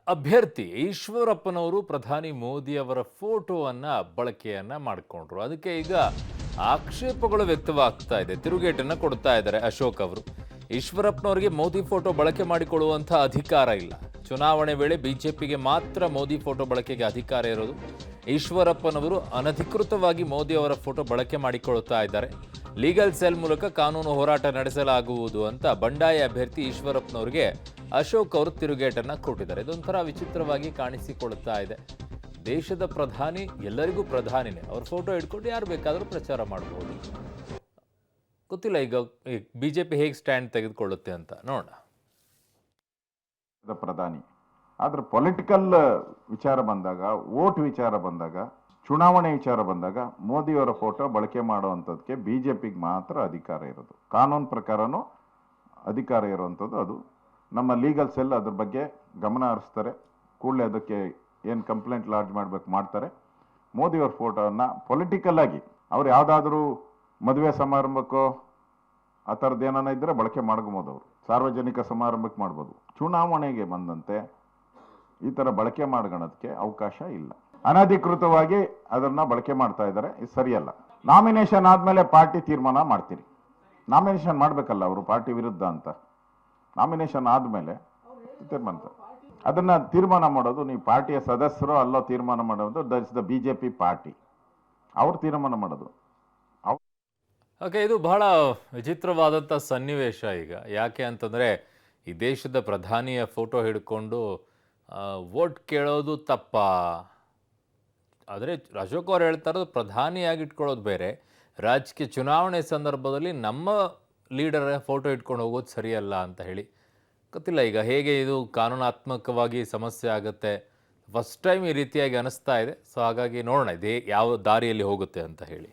ಅಭ್ಯರ್ಥಿ ಈಶ್ವರಪ್ಪನವರು ಪ್ರಧಾನಿ ಮೋದಿ ಅವರ ಫೋಟೋವನ್ನ ಬಳಕೆಯನ್ನ ಮಾಡಿಕೊಂಡ್ರು. ಅದಕ್ಕೆ ಈಗ ಆಕ್ಷೇಪಗಳು ವ್ಯಕ್ತವಾಗ್ತಾ ಇದೆ. ತಿರುಗೇಟನ್ನ ಕೊಡ್ತಾ ಇದ್ದಾರೆ ಅಶೋಕ್ ಅವರು. ಈಶ್ವರಪ್ಪನವರಿಗೆ ಮೋದಿ ಫೋಟೋ ಬಳಕೆ ಮಾಡಿಕೊಳ್ಳುವಂಥ ಅಧಿಕಾರ ಇಲ್ಲ. ಚುನಾವಣೆ ವೇಳೆ ಬಿಜೆಪಿಗೆ ಮಾತ್ರ ಮೋದಿ ಫೋಟೋ ಬಳಕೆಗೆ ಅಧಿಕಾರ ಇರೋದು. ಈಶ್ವರಪ್ಪನವರು ಅನಧಿಕೃತವಾಗಿ ಮೋದಿ ಅವರ ಫೋಟೋ ಬಳಕೆ ಮಾಡಿಕೊಳ್ಳುತ್ತಾ ಇದ್ದಾರೆ. ಲೀಗಲ್ ಸೆಲ್ ಮೂಲಕ ಕಾನೂನು ಹೋರಾಟ ನಡೆಸಲಾಗುವುದು ಅಂತ ಬಂಡಾಯ ಅಭ್ಯರ್ಥಿ ಈಶ್ವರಪ್ಪನವರಿಗೆ ಅಶೋಕ್ ಅವರು ತಿರುಗೇಟನ್ನ ಕೊಟ್ಟಿದ್ದಾರೆ. ಇದೊಂಥರ ವಿಚಿತ್ರವಾಗಿ ಕಾಣಿಸಿಕೊಳ್ಳುತ್ತಾ ಇದೆ. ದೇಶದ ಪ್ರಧಾನಿ ಎಲ್ಲರಿಗೂ ಪ್ರಧಾನಿನೇ, ಅವ್ರ ಫೋಟೋ ಇಟ್ಕೊಂಡು ಯಾರು ಬೇಕಾದರೂ ಪ್ರಚಾರ ಮಾಡಬಹುದು. ಗೊತ್ತಿಲ್ಲ ಈಗ ಬಿಜೆಪಿ ಹೇಗೆ ಸ್ಟ್ಯಾಂಡ್ ತೆಗೆದುಕೊಳ್ಳುತ್ತೆ ಅಂತ ನೋಡೋಣ. ಪ್ರಧಾನಿ ಆದ್ರೆ ಪೊಲಿಟಿಕಲ್ ವಿಚಾರ ಬಂದಾಗ, ವೋಟ್ ವಿಚಾರ ಬಂದಾಗ, ಚುನಾವಣೆ ವಿಚಾರ ಬಂದಾಗ ಮೋದಿಯವರ ಫೋಟೋ ಬಳಕೆ ಮಾಡುವಂಥದ್ದಕ್ಕೆ ಬಿಜೆಪಿಗೆ ಮಾತ್ರ ಅಧಿಕಾರ ಇರೋದು. ಕಾನೂನು ಪ್ರಕಾರನೂ ಅಧಿಕಾರ ಇರುವಂಥದ್ದು. ಅದು ನಮ್ಮ ಲೀಗಲ್ ಸೆಲ್ ಅದ್ರ ಬಗ್ಗೆ ಗಮನ ಹರಿಸ್ತಾರೆ. ಕೂಡಲೇ ಅದಕ್ಕೆ ಏನು ಕಂಪ್ಲೇಂಟ್ ಲಾಡ್ಜ್ ಮಾಡಬೇಕು ಮಾಡ್ತಾರೆ. ಮೋದಿಯವ್ರ ಫೋಟೋವನ್ನು ಪೊಲಿಟಿಕಲ್ ಆಗಿ ಅವ್ರು ಯಾವುದಾದ್ರೂ ಮದುವೆ ಸಮಾರಂಭಕ್ಕೋ ಆ ಥರದ್ದು ಏನಾನ ಇದ್ದರೆ ಬಳಕೆ ಮಾಡ್ಬೋದು. ಅವರು ಸಾರ್ವಜನಿಕ ಸಮಾರಂಭಕ್ಕೆ ಮಾಡ್ಬೋದು. ಚುನಾವಣೆಗೆ ಬಂದಂತೆ ಈ ಥರ ಬಳಕೆ ಮಾಡ್ಕೊಳ್ಳೋದಕ್ಕೆ ಅವಕಾಶ ಇಲ್ಲ. ಅನಧಿಕೃತವಾಗಿ ಅದನ್ನು ಬಳಕೆ ಮಾಡ್ತಾ ಇದ್ದಾರೆ. ಇದು ಸರಿಯಲ್ಲ. ನಾಮಿನೇಷನ್ ಆದಮೇಲೆ ಪಾರ್ಟಿ ತೀರ್ಮಾನ ಮಾಡ್ತೀರಿ. ನಾಮಿನೇಷನ್ ಮಾಡಬೇಕಲ್ಲ ಅವರು ಪಾರ್ಟಿ ವಿರುದ್ಧ ಅಂತ. ನಾಮಿನೇಷನ್ ಆದಮೇಲೆ ತೀರ್ಮಾನ, ಅದನ್ನು ತೀರ್ಮಾನ ಮಾಡೋದು ನೀವು ಪಾರ್ಟಿಯ ಸದಸ್ಯರು ಅಲ್ಲೋ ತೀರ್ಮಾನ ಮಾಡೋದು. That is the BJP party. ಅವ್ರು ತೀರ್ಮಾನ ಮಾಡೋದು. ಓಕೆ, ಇದು ಬಹಳ ವಿಚಿತ್ರವಾದಂಥ ಸನ್ನಿವೇಶ ಈಗ. ಯಾಕೆ ಅಂತಂದರೆ ಈ ದೇಶದ ಪ್ರಧಾನಿಯ ಫೋಟೋ ಹಿಡ್ಕೊಂಡು ವೋಟ್ ಕೇಳೋದು ತಪ್ಪಾ? ಆದರೆ ಅಶೋಕ್ ಅವ್ರು ಹೇಳ್ತಾ ಇರೋದು ಪ್ರಧಾನಿಯಾಗಿ ಇಟ್ಕೊಳ್ಳೋದು ಬೇರೆ, ರಾಜಕೀಯ ಚುನಾವಣೆ ಸಂದರ್ಭದಲ್ಲಿ ನಮ್ಮ ಲೀಡರ್ ಫೋಟೋ ಇಟ್ಕೊಂಡು ಹೋಗೋದು ಸರಿಯಲ್ಲ ಅಂತ ಹೇಳಿ. ಗೊತ್ತಿಲ್ಲ ಈಗ ಹೇಗೆ ಇದು ಕಾನೂನಾತ್ಮಕವಾಗಿ ಸಮಸ್ಯೆ ಆಗುತ್ತೆ. ಫಸ್ಟ್ ಟೈಮ್ ಈ ರೀತಿಯಾಗಿ ಅನಿಸ್ತಾ ಇದೆ. ಸೊ ಹಾಗಾಗಿ ನೋಡೋಣ ಇದೇ ಯಾವ ದಾರಿಯಲ್ಲಿ ಹೋಗುತ್ತೆ ಅಂತ ಹೇಳಿ.